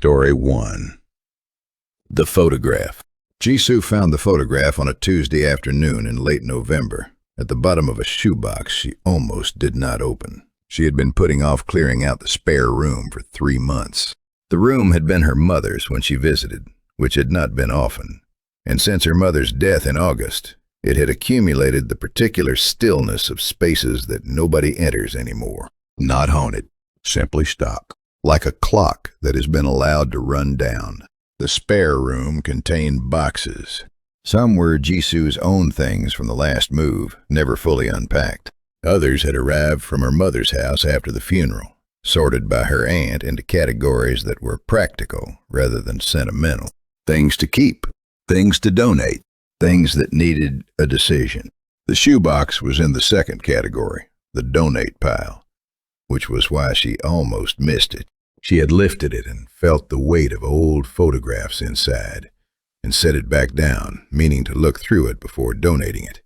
Story 1. The Photograph. Jisoo found the photograph on a Tuesday afternoon in late November, at the bottom of a shoebox she almost did not open. She had been putting off clearing out the spare room for 3 months. The room had been her mother's when she visited, which had not been often, and since her mother's death in August, it had accumulated the particular stillness of spaces that nobody enters anymore. Not haunted, simply stock, like a clock that has been allowed to run down. The spare room contained boxes. Some were Jisoo's own things from the last move, never fully unpacked. Others had arrived from her mother's house after the funeral, sorted by her aunt into categories that were practical rather than sentimental. Things to keep, things to donate, things that needed a decision. The shoebox was in the second category, the donate pile, which was why she almost missed it. She had lifted it and felt the weight of old photographs inside, and set it back down, meaning to look through it before donating it,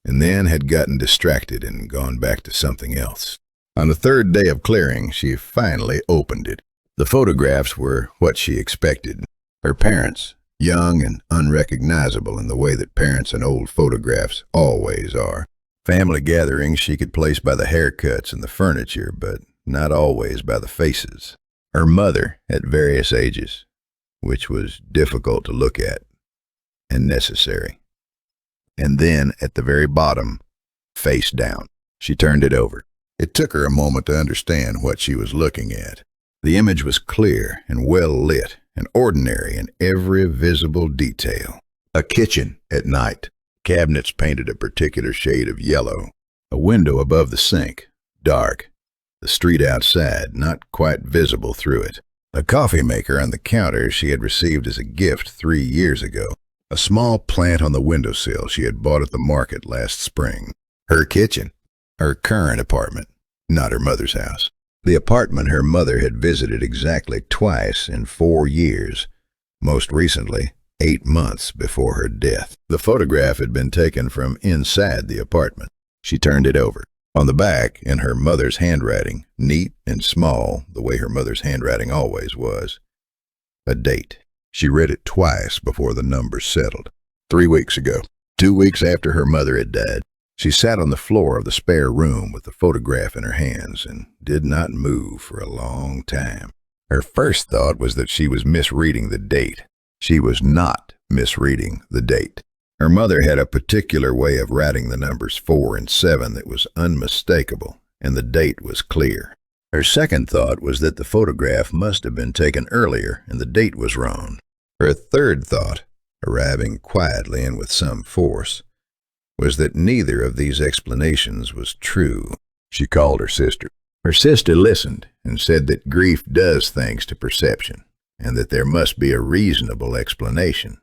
and then had gotten distracted and gone back to something else. On the third day of clearing, she finally opened it. The photographs were what she expected. Her parents, young and unrecognizable in the way that parents in old photographs always are. Family gatherings she could place by the haircuts and the furniture, but not always by the faces. Her mother at various ages, which was difficult to look at and necessary. And then at the very bottom, face down. She turned it over. It took her a moment to understand what she was looking at. The image was clear and well lit and ordinary in every visible detail. A kitchen at night. Cabinets painted a particular shade of yellow. A window above the sink, dark. The street outside, not quite visible through it. A coffee maker on the counter she had received as a gift 3 years ago. A small plant on the windowsill she had bought at the market last spring. Her kitchen. Her current apartment, not her mother's house. The apartment her mother had visited exactly twice in 4 years, most recently 8 months before her death. The photograph had been taken from inside the apartment. She turned it over. On the back, in her mother's handwriting, neat and small, the way her mother's handwriting always was, a date. She read it twice before the numbers settled. 3 weeks ago, 2 weeks after her mother had died. She sat on the floor of the spare room with the photograph in her hands and did not move for a long time. Her first thought was that she was misreading the date. She was not misreading the date. Her mother had a particular way of writing the numbers 4 and 7 that was unmistakable, and the date was clear. Her second thought was that the photograph must have been taken earlier and the date was wrong. Her third thought, arriving quietly and with some force, was that neither of these explanations was true. She called her sister. Her sister listened and said that grief does things to perception, and that there must be a reasonable explanation,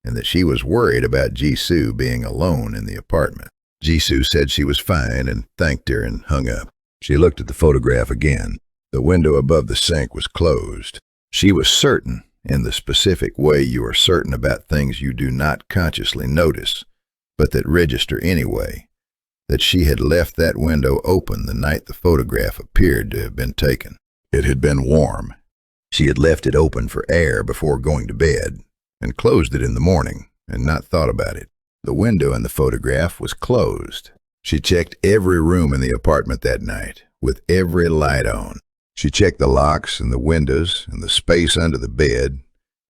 and that she was worried about Jisoo being alone in the apartment. Jisoo said she was fine and thanked her and hung up. She looked at the photograph again. The window above the sink was closed. She was certain, in the specific way you are certain about things you do not consciously notice, but that register anyway, that she had left that window open the night the photograph appeared to have been taken. It had been warm. She had left it open for air before going to bed, and closed it in the morning, and not thought about it. The window in the photograph was closed. She checked every room in the apartment that night, with every light on. She checked the locks and the windows and the space under the bed,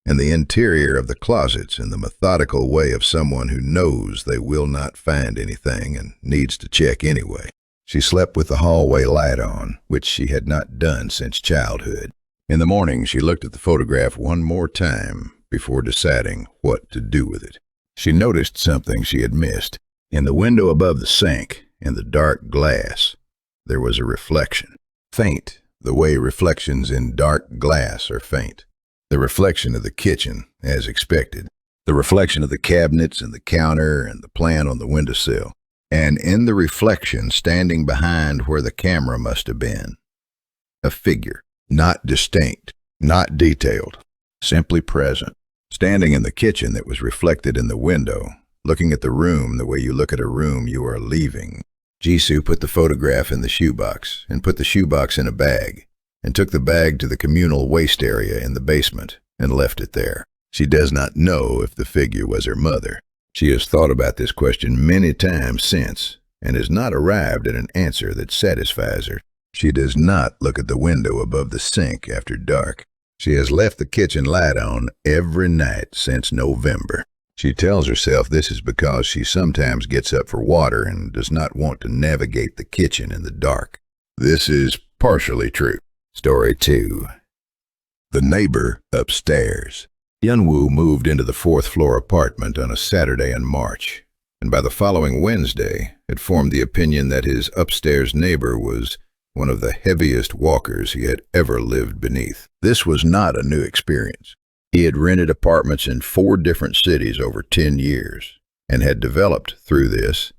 and the interior of the closets in the methodical way of someone who knows they will not find anything and needs to check anyway. She slept with the hallway light on, which she had not done since childhood. In the morning, she looked at the photograph one more time before deciding what to do with it. She noticed something she had missed. In the window above the sink, in the dark glass, there was a reflection. Faint, the way reflections in dark glass are faint. The reflection of the kitchen, as expected. The reflection of the cabinets and the counter and the plant on the windowsill. And in the reflection, standing behind where the camera must have been, a figure, not distinct, not detailed, simply present. Standing in the kitchen that was reflected in the window, looking at the room the way you look at a room you are leaving. Jisoo put the photograph in the shoebox and put the shoebox in a bag. and took the bag to the communal waste area in the basement and left it there. She does not know if the figure was her mother. She has thought about this question many times since and has not arrived at an answer that satisfies her. She does not look at the window above the sink after dark. She has left the kitchen light on every night since November. She tells herself this is because she sometimes gets up for water and does not want to navigate the kitchen in the dark. This is partially true. Story 2. The Neighbor Upstairs. Yunwoo moved into the fourth-floor apartment on a Saturday in March, and by the following Wednesday had formed the opinion that his upstairs neighbor was one of the heaviest walkers he had ever lived beneath. This was not a new experience. He had rented apartments in 4 different cities over 10 years and had developed, through this,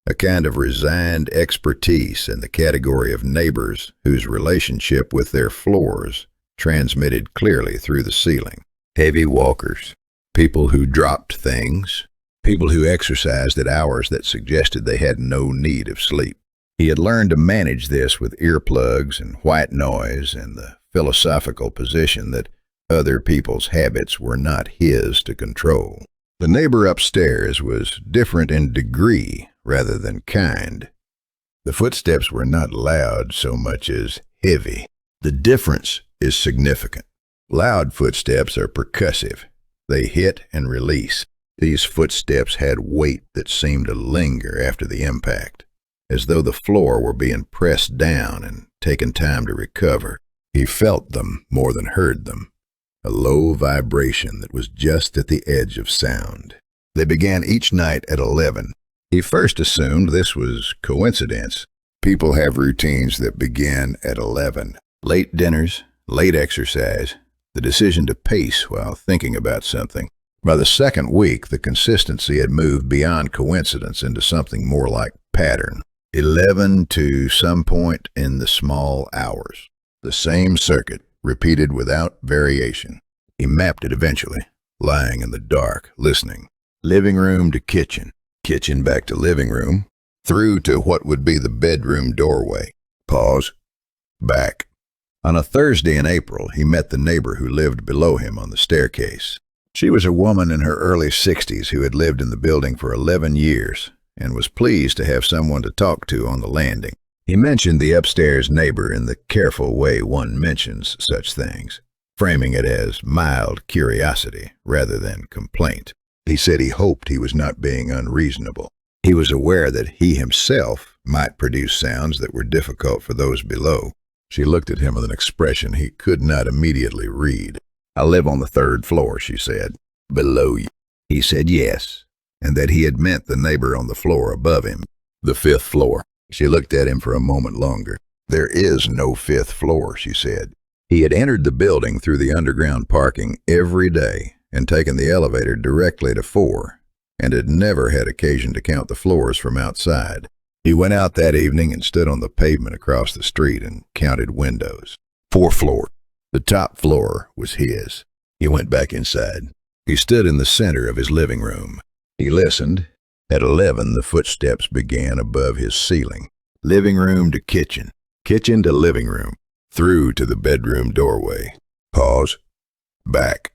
a kind of resigned expertise in the category of neighbors whose relationship with their floors transmitted clearly through the ceiling. Heavy walkers, people who dropped things, people who exercised at hours that suggested they had no need of sleep. He had learned to manage this with earplugs and white noise and the philosophical position that other people's habits were not his to control. The neighbor upstairs was different in degree rather than kind. The footsteps were not loud so much as heavy. The difference is significant. Loud footsteps are percussive. They hit and release. These footsteps had weight that seemed to linger after the impact, as though the floor were being pressed down and taken time to recover. He felt them more than heard them, a low vibration that was just at the edge of sound. They began each night at 11. He first assumed this was coincidence. People have routines that begin at 11. Late dinners, late exercise, the decision to pace while thinking about something. By the second week, the consistency had moved beyond coincidence into something more like pattern. 11 to some point in the small hours. The same circuit, repeated without variation. He mapped it eventually, lying in the dark, listening. Living room to kitchen, kitchen back to living room, through to what would be the bedroom doorway. Pause. Back. On a Thursday in April, he met the neighbor who lived below him on the staircase. She was a woman in her early 60s who had lived in the building for 11 years and was pleased to have someone to talk to on the landing. He mentioned the upstairs neighbor in the careful way one mentions such things, framing it as mild curiosity rather than complaint. He said he hoped he was not being unreasonable. He was aware that he himself might produce sounds that were difficult for those below. She looked at him with an expression he could not immediately read. "I live on the 3rd floor," she said. "Below you?" He said yes, and that he had meant the neighbor on the floor above him. "The 5th floor." She looked at him for a moment longer. "There is no 5th floor," she said. He had entered the building through the underground parking every day and taken the elevator directly to 4, and had never had occasion to count the floors from outside. He went out that evening and stood on the pavement across the street and counted windows. 4 floors. The top floor was his. He went back inside. He stood in the center of his living room. He listened. At 11, the footsteps began above his ceiling. Living room to kitchen, kitchen to living room, through to the bedroom doorway. Pause. Back.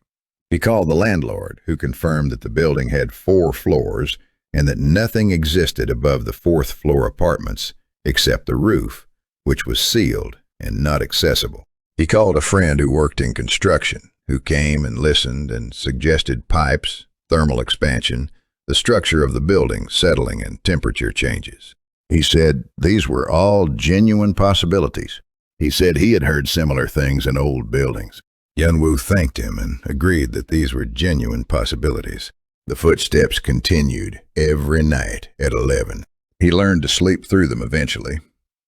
He called the landlord, who confirmed that the building had 4 floors and that nothing existed above the 4th floor apartments except the roof, which was sealed and not accessible. He called a friend who worked in construction, who came and listened and suggested pipes, thermal expansion, the structure of the building settling and temperature changes. He said these were all genuine possibilities. He said he had heard similar things in old buildings. Yunwoo thanked him and agreed that these were genuine possibilities. The footsteps continued every night at 11. He learned to sleep through them eventually,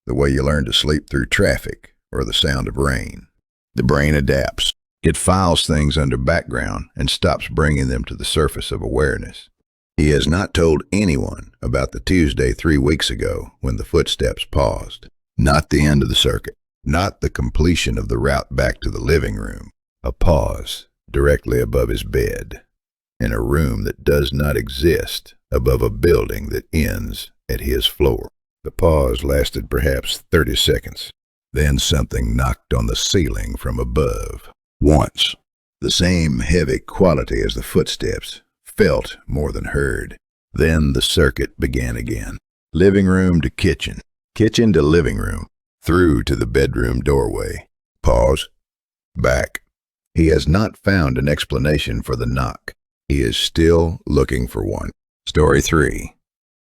the way you learn to sleep through traffic or the sound of rain. The brain adapts. It files things under background and stops bringing them to the surface of awareness. He has not told anyone about the Tuesday 3 weeks ago when the footsteps paused. Not the end of the circuit, not the completion of the route back to the living room. A pause directly above his bed, in a room that does not exist above a building that ends at his floor. The pause lasted perhaps 30 seconds. Then something knocked on the ceiling from above. Once. The same heavy quality as the footsteps, felt more than heard. Then the circuit began again. Living room to kitchen, kitchen to living room, through to the bedroom doorway. Pause. Back. He has not found an explanation for the knock. He is still looking for one. Story 3.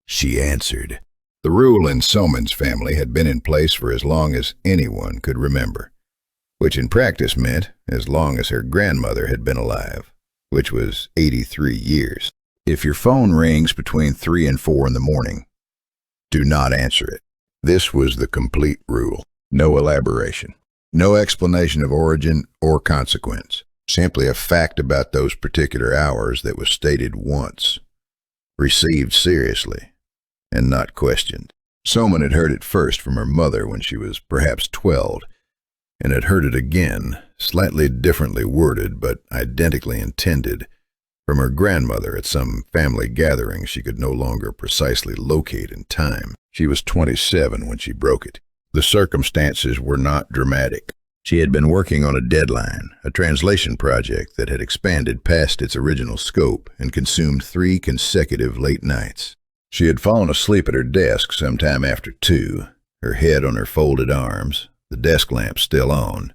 She answered. The rule in Soman's family had been in place for as long as anyone could remember, which in practice meant as long as her grandmother had been alive, which was 83 years. If your phone rings between 3 and 4 in the morning, do not answer it. This was the complete rule. No elaboration. No explanation of origin or consequence. Simply a fact about those particular hours that was stated once, received seriously, and not questioned. Soman had heard it first from her mother when she was perhaps 12, and had heard it again, slightly differently worded but identically intended, from her grandmother at some family gathering she could no longer precisely locate in time. She was 27 when she broke it. The circumstances were not dramatic. She had been working on a deadline, a translation project that had expanded past its original scope and consumed 3 consecutive late nights. She had fallen asleep at her desk sometime after 2, her head on her folded arms, the desk lamp still on,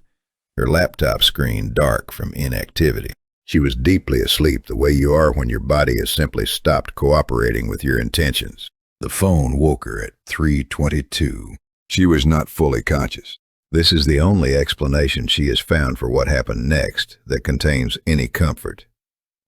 her laptop screen dark from inactivity. She was deeply asleep, the way you are when your body has simply stopped cooperating with your intentions. The phone woke her at 3:22. She was not fully conscious. This is the only explanation she has found for what happened next that contains any comfort,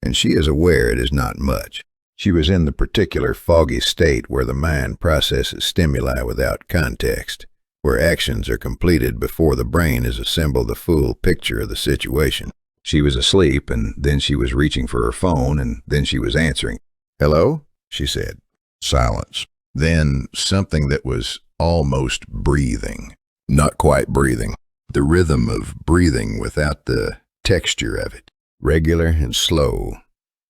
and she is aware it is not much. She was in the particular foggy state where the mind processes stimuli without context, where actions are completed before the brain has assembled the full picture of the situation. She was asleep, and then she was reaching for her phone, and then she was answering. "Hello?" she said. Silence. Then something that was almost breathing. Not quite breathing. The rhythm of breathing without the texture of it. Regular and slow.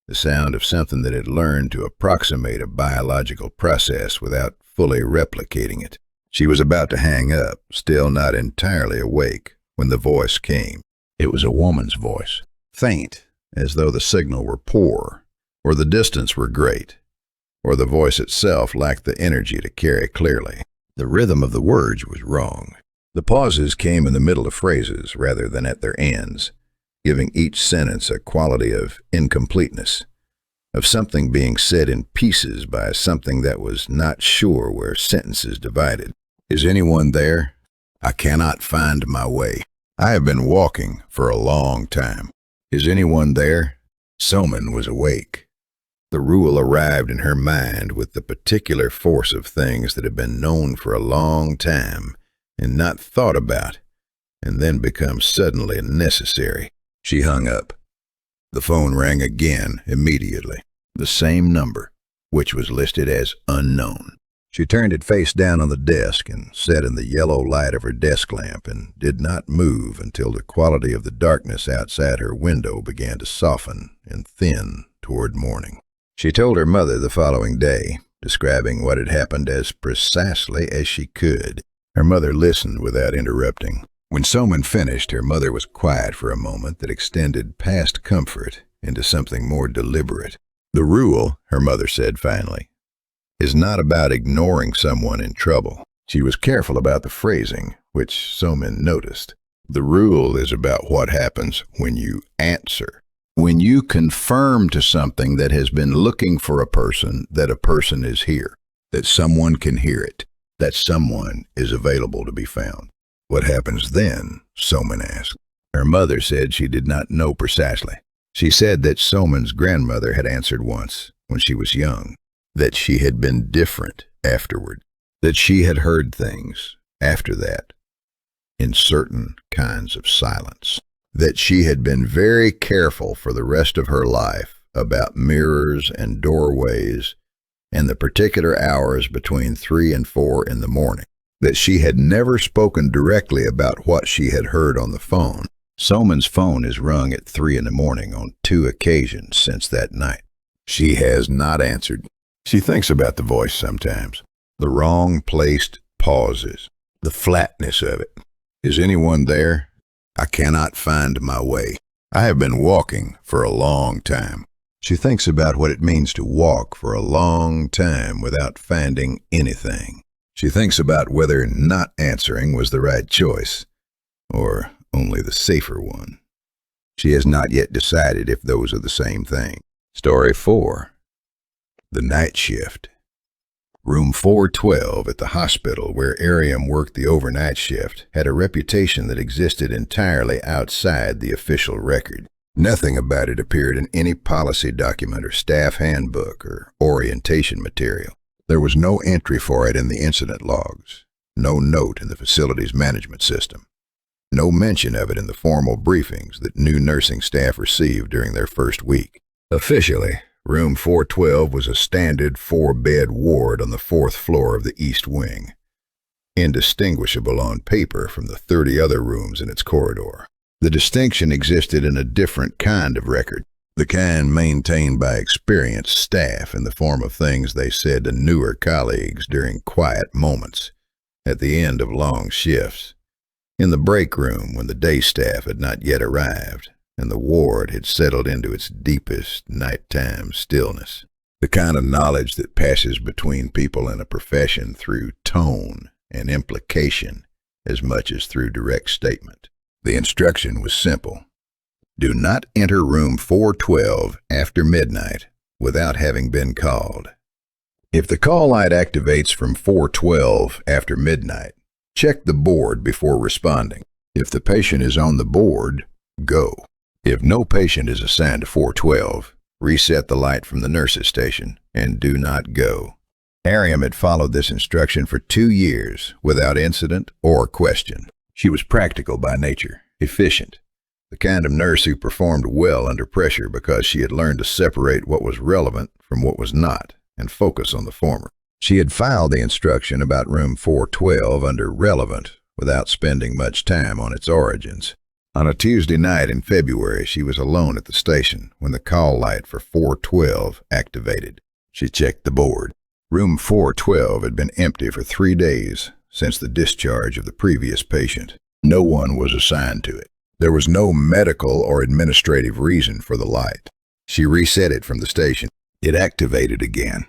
The sound of something that had learned to approximate a biological process without fully replicating it. She was about to hang up, still not entirely awake, when the voice came. It was a woman's voice. Faint, as though the signal were poor, or the distance were great, or the voice itself lacked the energy to carry clearly. The rhythm of the words was wrong. The pauses came in the middle of phrases rather than at their ends, giving each sentence a quality of incompleteness, of something being said in pieces by something that was not sure where sentences divided. "Is anyone there? I cannot find my way. I have been walking for a long time. Is anyone there?" Soman was awake. The rule arrived in her mind with the particular force of things that have been known for a long time and not thought about, and then become suddenly necessary. She hung up. The phone rang again immediately. The same number, which was listed as unknown. She turned it face down on the desk and sat in the yellow light of her desk lamp and did not move until the quality of the darkness outside her window began to soften and thin toward morning. She told her mother the following day, describing what had happened as precisely as she could. Her mother listened without interrupting. When Soman finished, her mother was quiet for a moment that extended past comfort into something more deliberate. "The rule," her mother said finally, "is not about ignoring someone in trouble." She was careful about the phrasing, which Soman noticed. "The rule is about what happens when you answer. When you confirm to something that has been looking for a person that a person is here, that someone can hear it, that someone is available to be found." "What happens then?" Soman asked. Her mother said she did not know precisely. She said that Soman's grandmother had answered once, when she was young, that she had been different afterward, that she had heard things after that, in certain kinds of silence, that she had been very careful for the rest of her life about mirrors and doorways and the particular hours between 3 and 4 in the morning, that she had never spoken directly about what she had heard on the phone. Soman's phone has rung at 3 in the morning on 2 occasions since that night. She has not answered. She thinks about the voice sometimes, the wrong-placed pauses, the flatness of it. Is anyone there? I cannot find my way. I have been walking for a long time. She thinks about what it means to walk for a long time without finding anything. She thinks about whether not answering was the right choice, or only the safer one. She has not yet decided if those are the same thing. Story 4. The Night Shift. Room 412 at the hospital where Ariam worked the overnight shift had a reputation that existed entirely outside the official record. Nothing about it appeared in any policy document or staff handbook or orientation material. There was no entry for it in the incident logs, no note in the facility's management system, no mention of it in the formal briefings that new nursing staff received during their first week. Officially, Room 412 was a standard 4-bed ward on the 4th floor of the East Wing, indistinguishable on paper from the 30 other rooms in its corridor. The distinction existed in a different kind of record, the kind maintained by experienced staff in the form of things they said to newer colleagues during quiet moments, at the end of long shifts, in the break room when the day staff had not yet arrived, and the ward had settled into its deepest nighttime stillness. The kind of knowledge that passes between people in a profession through tone and implication as much as through direct statement. The instruction was simple. Do not enter room 412 after midnight without having been called. If the call light activates from 412 after midnight, check the board before responding. If the patient is on the board, go. If no patient is assigned to 412, reset the light from the nurse's station and do not go. Ariam had followed this instruction for 2 years without incident or question. She was practical by nature, efficient, the kind of nurse who performed well under pressure because she had learned to separate what was relevant from what was not and focus on the former. She had filed the instruction about room 412 under relevant without spending much time on its origins. On a Tuesday night in February, she was alone at the station when the call light for 412 activated. She checked the board. Room 412 had been empty for 3 days since the discharge of the previous patient. No one was assigned to it. There was no medical or administrative reason for the light. She reset it from the station. It activated again.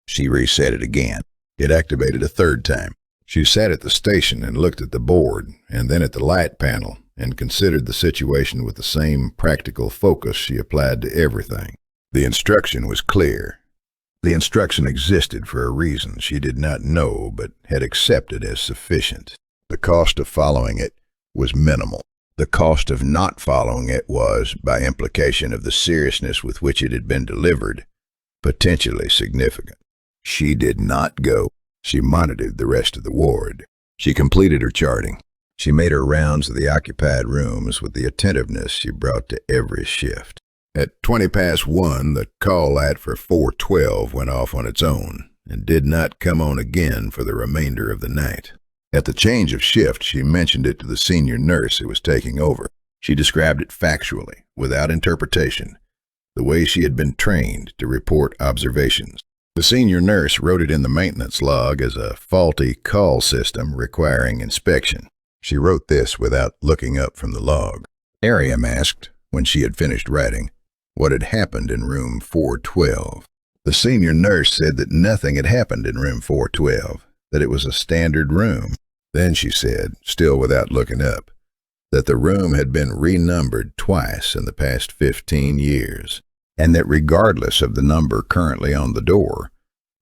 She reset it again. It activated a 3rd time. She sat at the station and looked at the board and then at the light panel and considered the situation with the same practical focus she applied to everything. The instruction was clear. The instruction existed for a reason she did not know but had accepted as sufficient. The cost of following it was minimal. The cost of not following it was, by implication of the seriousness with which it had been delivered, potentially significant. She did not go. She monitored the rest of the ward. She completed her charting. She made her rounds of the occupied rooms with the attentiveness she brought to every shift. At 1:20, the call light for 412 went off on its own and did not come on again for the remainder of the night. At the change of shift, she mentioned it to the senior nurse who was taking over. She described it factually, without interpretation, the way she had been trained to report observations. The senior nurse wrote it in the maintenance log as a faulty call system requiring inspection. She wrote this without looking up from the log. Ariam asked, when she had finished writing, what had happened in room 412. The senior nurse said that nothing had happened in room 412, that it was a standard room. Then she said, still without looking up, that the room had been renumbered twice in the past 15 years, and that regardless of the number currently on the door,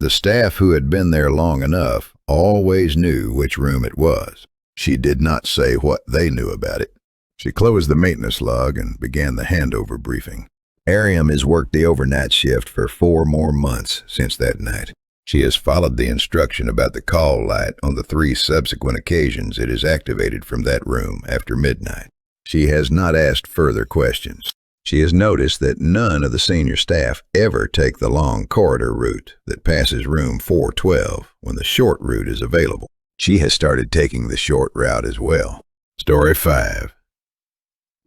the staff who had been there long enough always knew which room it was. She did not say what they knew about it. She closed the maintenance log and began the handover briefing. Ariam has worked the overnight shift for 4 more months since that night. She has followed the instruction about the call light on the 3 subsequent occasions it is activated from that room after midnight. She has not asked further questions. She has noticed that none of the senior staff ever take the long corridor route that passes room 412 when the short route is available. She has started taking the short route as well. Story 5.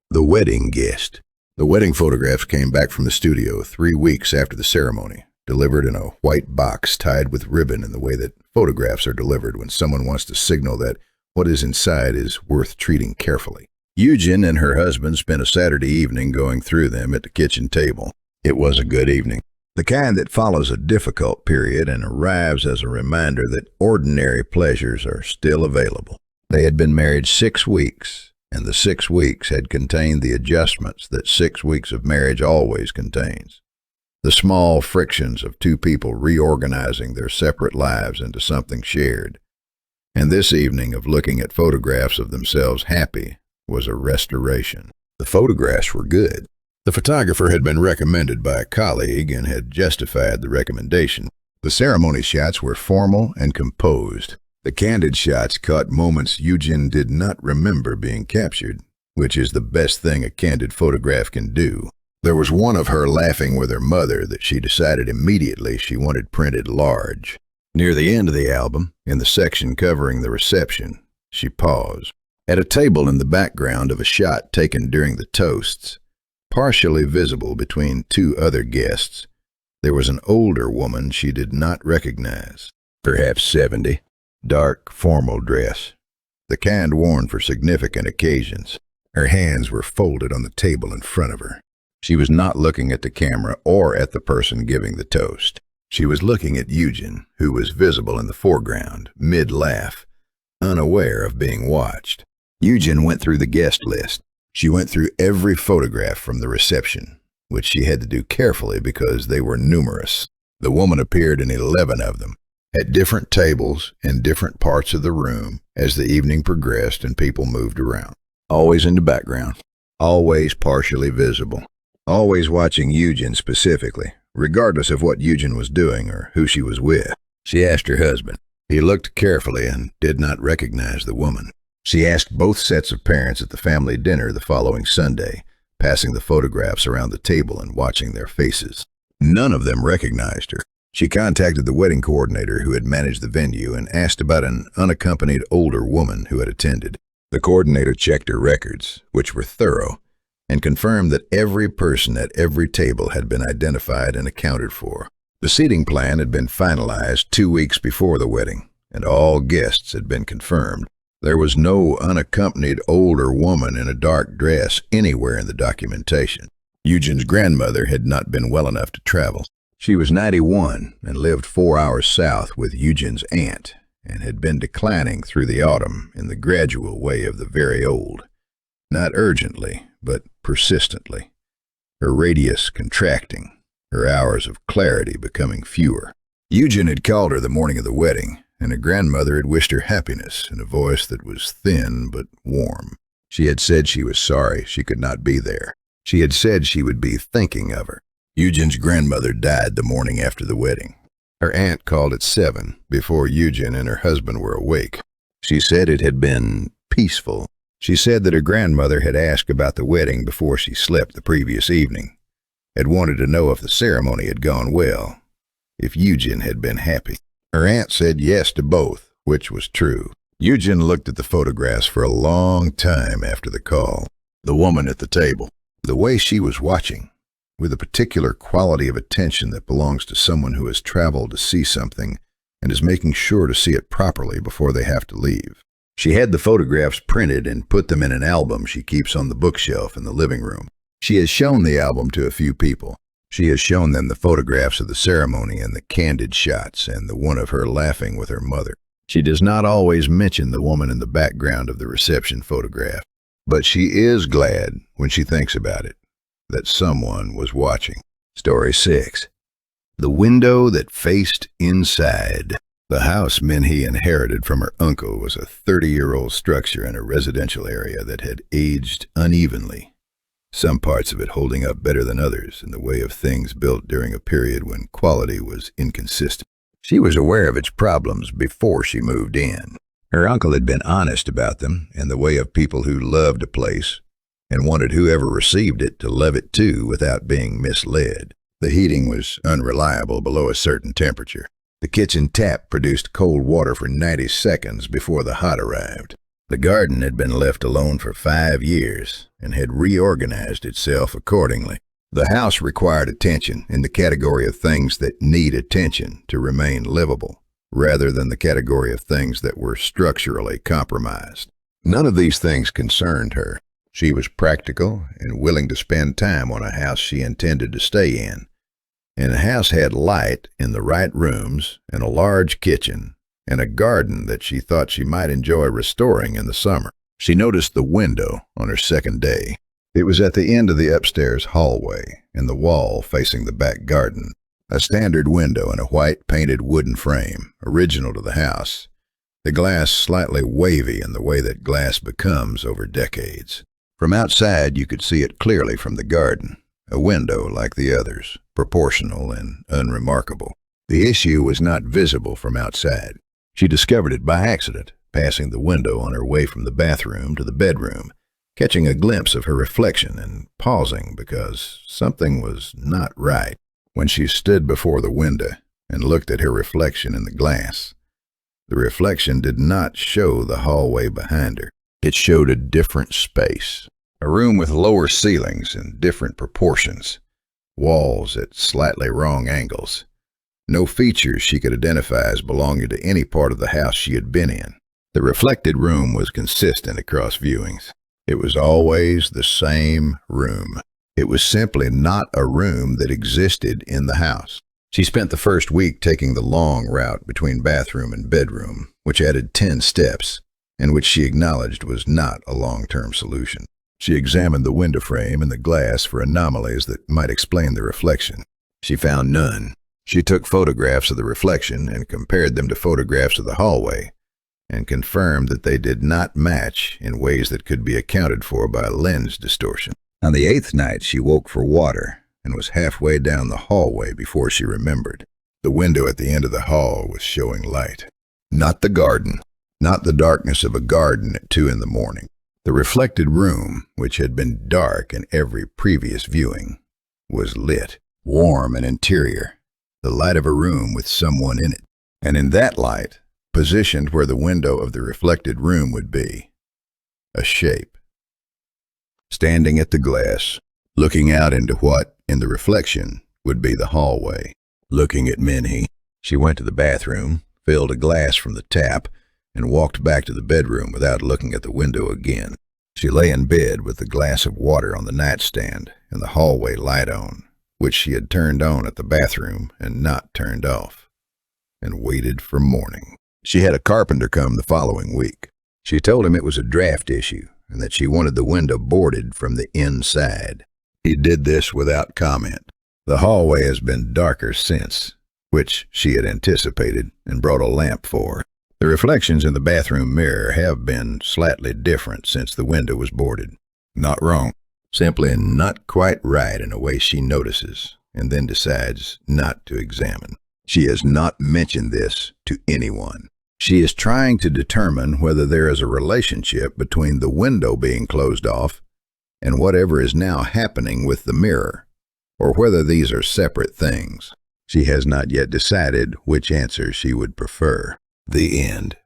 The Wedding Guest. The wedding photographs came back from the studio 3 weeks after the ceremony, delivered in a white box tied with ribbon in the way that photographs are delivered when someone wants to signal that What is inside is worth treating carefully. Eugen and her husband spent a Saturday evening going through them at the kitchen table. It was a good evening, the kind that follows a difficult period and arrives as a reminder that ordinary pleasures are still available. They had been married 6 weeks, and the 6 weeks had contained the adjustments that 6 weeks of marriage always contains. The small frictions of two people reorganizing their separate lives into something shared. And this evening of looking at photographs of themselves happy was a restoration. The photographs were good. The photographer had been recommended by a colleague and had justified the recommendation. The ceremony shots were formal and composed. The candid shots caught moments Eugen did not remember being captured, which is the best thing a candid photograph can do. There was one of her laughing with her mother that she decided immediately she wanted printed large. Near the end of the album, in the section covering the reception, she paused. At a table in the background of a shot taken during the toasts, partially visible between 2 other guests, there was an older woman she did not recognize, perhaps 70, dark, formal dress, the kind worn for significant occasions. Her hands were folded on the table in front of her. She was not looking at the camera or at the person giving the toast. She was looking at Eugen, who was visible in the foreground, mid-laugh, unaware of being watched. Eugen went through the guest list. She went through every photograph from the reception, which she had to do carefully because they were numerous. The woman appeared in 11 of them, at different tables in different parts of the room as the evening progressed and people moved around. Always in the background, always partially visible. Always watching Eugen specifically, regardless of what Eugen was doing or who she was with. She asked her husband. He looked carefully and did not recognize the woman. She asked both sets of parents at the family dinner the following Sunday, passing the photographs around the table and watching their faces. None of them recognized her. She contacted the wedding coordinator who had managed the venue and asked about an unaccompanied older woman who had attended. The coordinator checked her records, which were thorough, and confirmed that every person at every table had been identified and accounted for. The seating plan had been finalized 2 weeks before the wedding, and all guests had been confirmed. There was no unaccompanied older woman in a dark dress anywhere in the documentation. Eugen's grandmother had not been well enough to travel. She was 91 and lived 4 hours south with Eugen's aunt, and had been declining through the autumn in the gradual way of the very old. Not urgently, but persistently, her radius contracting, her hours of clarity becoming fewer. Eugen had called her the morning of the wedding, and her grandmother had wished her happiness in a voice that was thin but warm. She had said she was sorry she could not be there. She had said she would be thinking of her. Eugen's grandmother died the morning after the wedding. Her aunt called at 7 before Eugen and her husband were awake. She said it had been peaceful. She said that her grandmother had asked about the wedding before she slept the previous evening, had wanted to know if the ceremony had gone well, if Eugen had been happy. Her aunt said yes to both, which was true. Eugen looked at the photographs for a long time after the call. The woman at the table, the way she was watching, with a particular quality of attention that belongs to someone who has traveled to see something and is making sure to see it properly before they have to leave. She had the photographs printed and put them in an album she keeps on the bookshelf in the living room. She has shown the album to a few people. She has shown them the photographs of the ceremony and the candid shots and the one of her laughing with her mother. She does not always mention the woman in the background of the reception photograph, but she is glad, when she thinks about it, that someone was watching. Story 6. The window that faced inside. The house Minhee inherited from her uncle was a 30-year-old structure in a residential area that had aged unevenly, some parts of it holding up better than others in the way of things built during a period when quality was inconsistent. She was aware of its problems before she moved in. Her uncle had been honest about them in the way of people who loved a place and wanted whoever received it to love it too without being misled. The heating was unreliable below a certain temperature. The kitchen tap produced cold water for 90 seconds before the hot arrived. The garden had been left alone for 5 years and had reorganized itself accordingly. The house required attention in the category of things that need attention to remain livable. rather than the category of things that were structurally compromised. None of these things concerned her. She was practical and willing to spend time on a house she intended to stay in. And the house had light in the right rooms and a large kitchen and a garden that she thought she might enjoy restoring in the summer. She noticed the window on her second day. It was at the end of the upstairs hallway in the wall facing the back garden. A standard window in a white painted wooden frame, original to the house. The glass slightly wavy in the way that glass becomes over decades. From outside you could see it clearly from the garden. A window like the others, proportional and unremarkable. The issue was not visible from outside. She discovered it by accident, passing the window on her way from the bathroom to the bedroom, catching a glimpse of her reflection and pausing because something was not right. When she stood before the window and looked at her reflection in the glass, the reflection did not show the hallway behind her. It showed a different space, a room with lower ceilings and different proportions, walls at slightly wrong angles. No features she could identify as belonging to any part of the house she had been in. The reflected room was consistent across viewings. It was always the same room. It was simply not a room that existed in the house. She spent the first week taking the long route between bathroom and bedroom, which added 10 steps, and which she acknowledged was not a long-term solution. She examined the window frame and the glass for anomalies that might explain the reflection. She found none. She took photographs of the reflection and compared them to photographs of the hallway, and confirmed that they did not match in ways that could be accounted for by lens distortion. On the 8th night, she woke for water and was halfway down the hallway before she remembered. The window at the end of the hall was showing light. Not the garden, not the darkness of a garden at 2 in the morning. The reflected room, which had been dark in every previous viewing, was lit, warm and interior, the light of a room with someone in it. And in that light, positioned where the window of the reflected room would be, a shape. Standing at the glass, looking out into what, in the reflection, would be the hallway. Looking at Minhee, she went to the bathroom, filled a glass from the tap, and walked back to the bedroom without looking at the window again. She lay in bed with the glass of water on the nightstand and the hallway light on, which she had turned on at the bathroom and not turned off, and waited for morning. She had a carpenter come the following week. She told him it was a draft issue and that she wanted the window boarded from the inside. He did this without comment. The hallway has been darker since, which she had anticipated and brought a lamp for. The reflections in the bathroom mirror have been slightly different since the window was boarded. Not wrong, simply not quite right in a way she notices and then decides not to examine. She has not mentioned this to anyone. She is trying to determine whether there is a relationship between the window being closed off and whatever is now happening with the mirror, or whether these are separate things. She has not yet decided which answer she would prefer. The end.